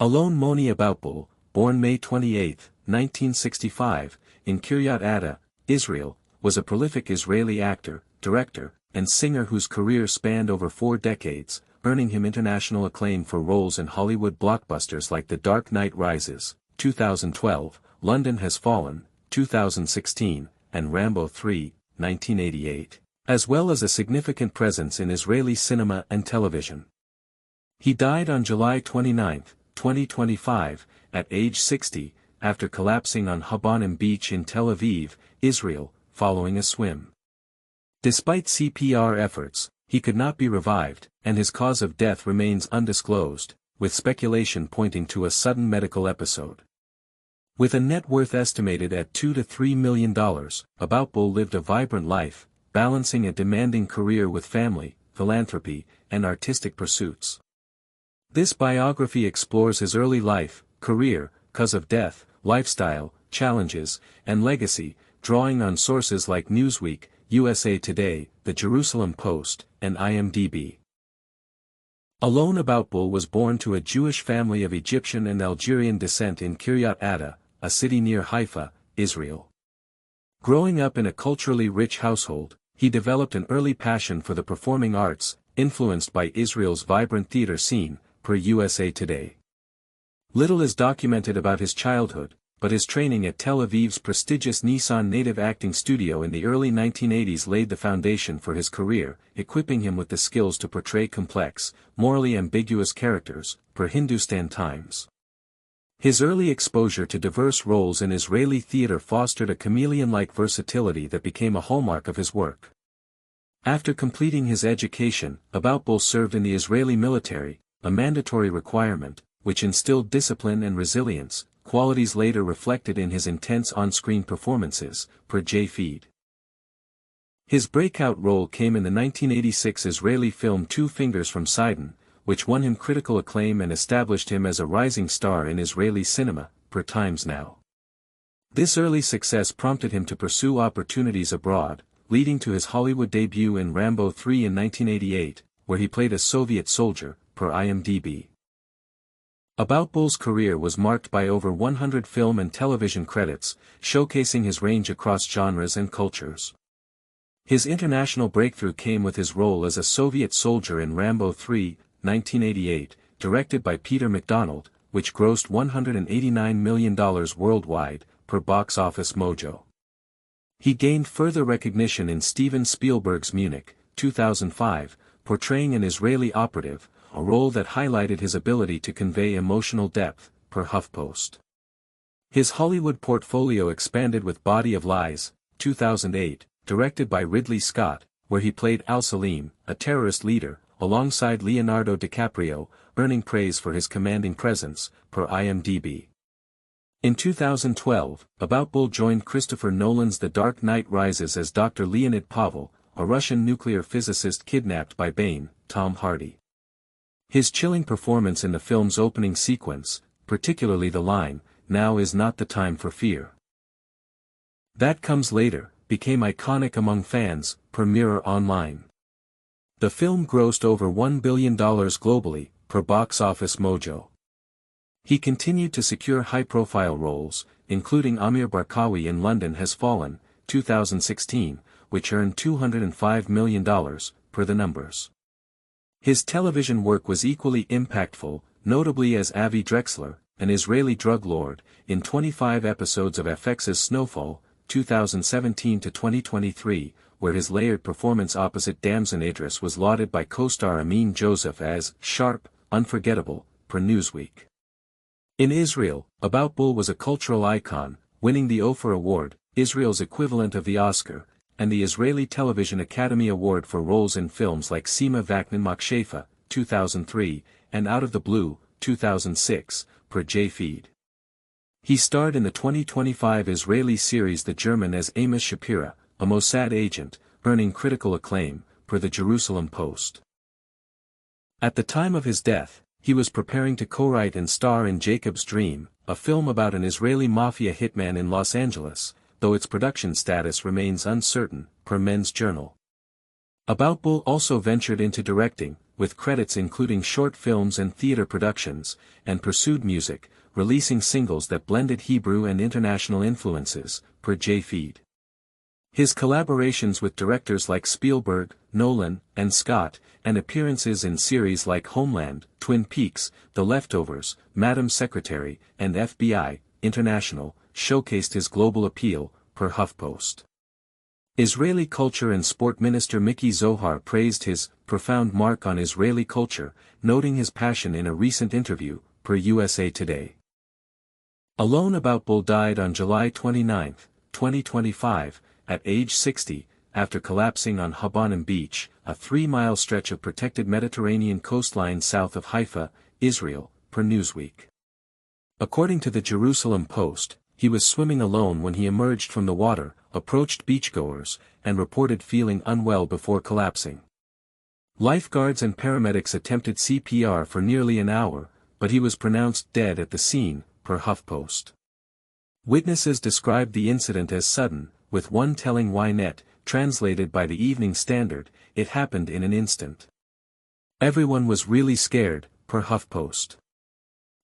Alon Aboutboul, born May 28, 1965, in Kiryat Ata, Israel, was a prolific Israeli actor, director, and singer whose career spanned over 4 decades, earning him international acclaim for roles in Hollywood blockbusters like The Dark Knight Rises, 2012, London Has Fallen, 2016, and Rambo III, 1988, as well as a significant presence in Israeli cinema and television. He died on July 29, 2025, at age 60, after collapsing on HaBonim Beach in Tel Aviv, Israel, following a swim. Despite CPR efforts, he could not be revived, and his cause of death remains undisclosed, with speculation pointing to a sudden medical episode. With a net worth estimated at $2 to $3 million, Aboutboul lived a vibrant life, balancing a demanding career with family, philanthropy, and artistic pursuits. This biography explores his early life, career, cause of death, lifestyle, challenges, and legacy, drawing on sources like Newsweek, USA Today, The Jerusalem Post, and IMDb. Alon Aboutboul was born to a Jewish family of Egyptian and Algerian descent in Kiryat Ata, a city near Haifa, Israel. Growing up in a culturally rich household, he developed an early passion for the performing arts, influenced by Israel's vibrant theater scene, per USA Today. Little is documented about his childhood, but his training at Tel Aviv's prestigious Nissan native acting studio in the early 1980s laid the foundation for his career, equipping him with the skills to portray complex, morally ambiguous characters, per Hindustan Times. His early exposure to diverse roles in Israeli theater fostered a chameleon-like versatility that became a hallmark of his work. After completing his education, Aboutboul served in the Israeli military, a mandatory requirement, which instilled discipline and resilience, qualities later reflected in his intense on-screen performances, per J-Feed. His breakout role came in the 1986 Israeli film Two Fingers from Sidon, which won him critical acclaim and established him as a rising star in Israeli cinema, per Times Now. This early success prompted him to pursue opportunities abroad, leading to his Hollywood debut in Rambo III in 1988, where he played a Soviet soldier, per IMDb. Aboutboul's career was marked by over 100 film and television credits, showcasing his range across genres and cultures. His international breakthrough came with his role as a Soviet soldier in Rambo III, 1988, directed by Peter MacDonald, which grossed $189 million worldwide, per Box Office Mojo. He gained further recognition in Steven Spielberg's Munich, 2005, portraying an Israeli operative, a role that highlighted his ability to convey emotional depth, per HuffPost. His Hollywood portfolio expanded with Body of Lies, 2008, directed by Ridley Scott, where he played Al-Salim, a terrorist leader, alongside Leonardo DiCaprio, earning praise for his commanding presence, per IMDb. In 2012, Aboutboul joined Christopher Nolan's The Dark Knight Rises as Dr. Leonid Pavel, a Russian nuclear physicist kidnapped by Bane, Tom Hardy. His chilling performance in the film's opening sequence, particularly the line, "Now is not the time for fear. That comes later," became iconic among fans, per Mirror Online. The film grossed over $1 billion globally, per Box Office Mojo. He continued to secure high-profile roles, including Amir Barkawi in London Has Fallen, 2016, which earned $205 million, per The Numbers. His television work was equally impactful, notably as Avi Drexler, an Israeli drug lord, in 25 episodes of FX's Snowfall, 2017 to 2023, where his layered performance opposite Damson Idris was lauded by co-star Amin Joseph as sharp, unforgettable, per Newsweek. In Israel, Aboutboul was a cultural icon, winning the Ophir Award, Israel's equivalent of the Oscar, and the Israeli Television Academy Award for roles in films like Sima Vaknin Makshefa, 2003, and Out of the Blue, 2006, per J-Feed. He starred in the 2025 Israeli series The German as Amos Shapira, a Mossad agent, earning critical acclaim, per the Jerusalem Post. At the time of his death, he was preparing to co-write and star in Jacob's Dream, a film about an Israeli mafia hitman in Los Angeles, though its production status remains uncertain, per Men's Journal. Aboutboul also ventured into directing, with credits including short films and theater productions, and pursued music, releasing singles that blended Hebrew and international influences, per J-Feed. His collaborations with directors like Spielberg, Nolan, and Scott, and appearances in series like Homeland, Twin Peaks, The Leftovers, Madam Secretary, and FBI, International, showcased his global appeal, per HuffPost. Israeli culture and sport minister Miki Zohar praised his profound mark on Israeli culture, noting his passion in a recent interview, per USA Today. Alon Aboutboul died on July 29, 2025, at age 60, after collapsing on HaBonim Beach, a 3-mile stretch of protected Mediterranean coastline south of Haifa, Israel, per Newsweek. According to the Jerusalem Post, he was swimming alone when he emerged from the water, approached beachgoers, and reported feeling unwell before collapsing. Lifeguards and paramedics attempted CPR for nearly an hour, but he was pronounced dead at the scene, per HuffPost. Witnesses described the incident as sudden, with one telling Ynet, translated by the Evening Standard, "It happened in an instant. Everyone was really scared," per HuffPost.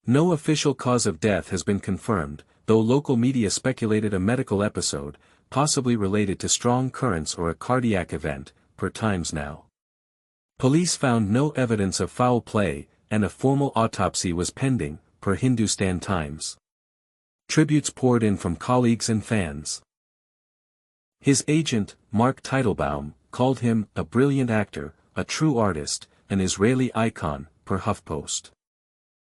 No official cause of death has been confirmed, though local media speculated a medical episode, possibly related to strong currents or a cardiac event, per Times Now. Police found no evidence of foul play, and a formal autopsy was pending, per Hindustan Times. Tributes poured in from colleagues and fans. His agent, Mark Teitelbaum, called him a brilliant actor, a true artist, an Israeli icon, per HuffPost.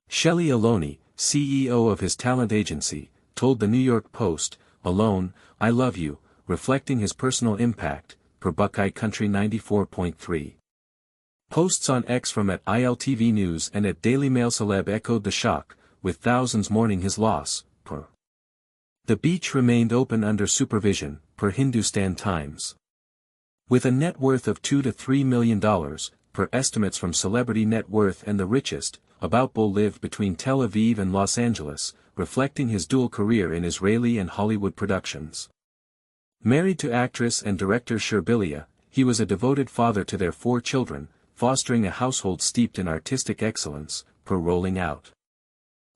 Shelley Aloni, CEO of his talent agency, told the New York Post, "Alon, I love you," reflecting his personal impact, per Buckeye Country 94.3. Posts on X from at ILTV News and at Daily Mail Celeb echoed the shock, with thousands mourning his loss, per. The beach remained open under supervision, per Hindustan Times. With a net worth of $2 to $3 million, per estimates from Celebrity Net Worth and The Richest, Aboutboul lived between Tel Aviv and Los Angeles, reflecting his dual career in Israeli and Hollywood productions. Married to actress and director Shir Bilia, he was a devoted father to their 4 children, fostering a household steeped in artistic excellence, per Rolling Out.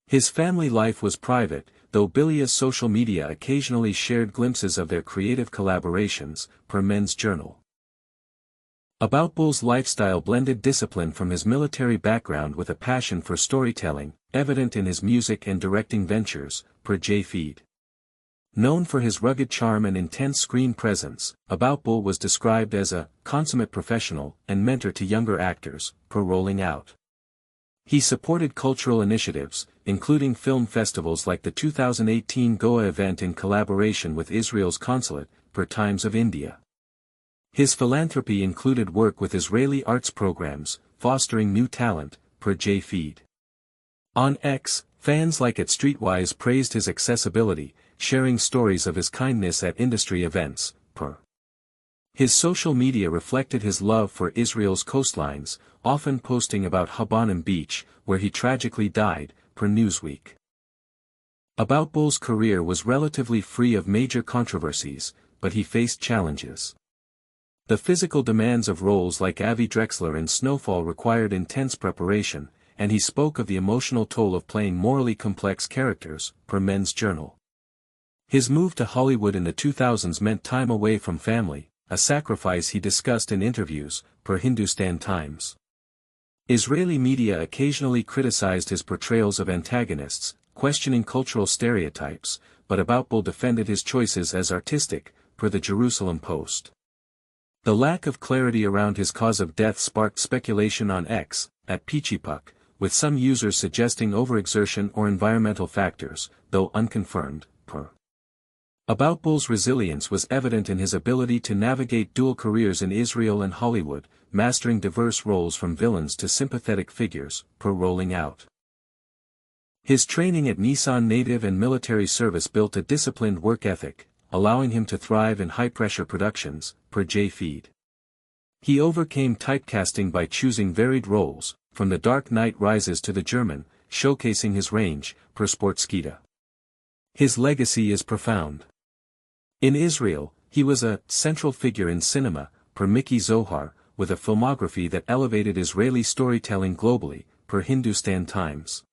His family life was private, though Bilia's social media occasionally shared glimpses of their creative collaborations, per Men's Journal. Aboutboul's lifestyle blended discipline from his military background with a passion for storytelling, evident in his music and directing ventures, per J-Feed. Known for his rugged charm and intense screen presence, Aboutboul was described as a consummate professional and mentor to younger actors, per Rolling Out. He supported cultural initiatives, including film festivals like the 2018 Goa event in collaboration with Israel's consulate, per Times of India. His philanthropy included work with Israeli arts programs, fostering new talent, per J-Feed. On X, fans like at Streetwise praised his accessibility, sharing stories of his kindness at industry events, per. His social media reflected his love for Israel's coastlines, often posting about HaBonim Beach, where he tragically died, per Newsweek. Aboutboul's career was relatively free of major controversies, but he faced challenges. The physical demands of roles like Avi Drexler in Snowfall required intense preparation, and he spoke of the emotional toll of playing morally complex characters, per Men's Journal. His move to Hollywood in the 2000s meant time away from family, a sacrifice he discussed in interviews, per Hindustan Times. Israeli media occasionally criticized his portrayals of antagonists, questioning cultural stereotypes, but Aboutboul defended his choices as artistic, per the Jerusalem Post. The lack of clarity around his cause of death sparked speculation on X, at Pichipuck, with some users suggesting overexertion or environmental factors, though unconfirmed, per. Aboutboul's resilience was evident in his ability to navigate dual careers in Israel and Hollywood, mastering diverse roles from villains to sympathetic figures, per Rolling Out. His training at Nissan Native and military service built a disciplined work ethic, allowing him to thrive in high-pressure productions, per J-Feed. He overcame typecasting by choosing varied roles, from The Dark Knight Rises to The German, showcasing his range, per Sportskita. His legacy is profound. In Israel, he was a central figure in cinema, per Miki Zohar, with a filmography that elevated Israeli storytelling globally, per Hindustan Times.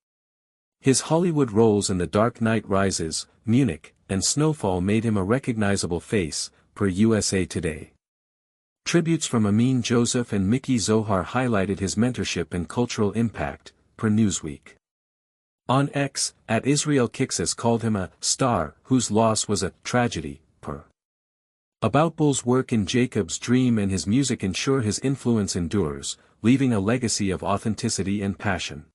His Hollywood roles in The Dark Knight Rises, Munich, and Snowfall made him a recognizable face, per USA Today. Tributes from Amin Joseph and Miki Zohar highlighted his mentorship and cultural impact, per Newsweek. On X, @Israel Kixus called him a star whose loss was a tragedy, per Aboutboul's work in Jacob's Dream and his music ensure his influence endures, leaving a legacy of authenticity and passion.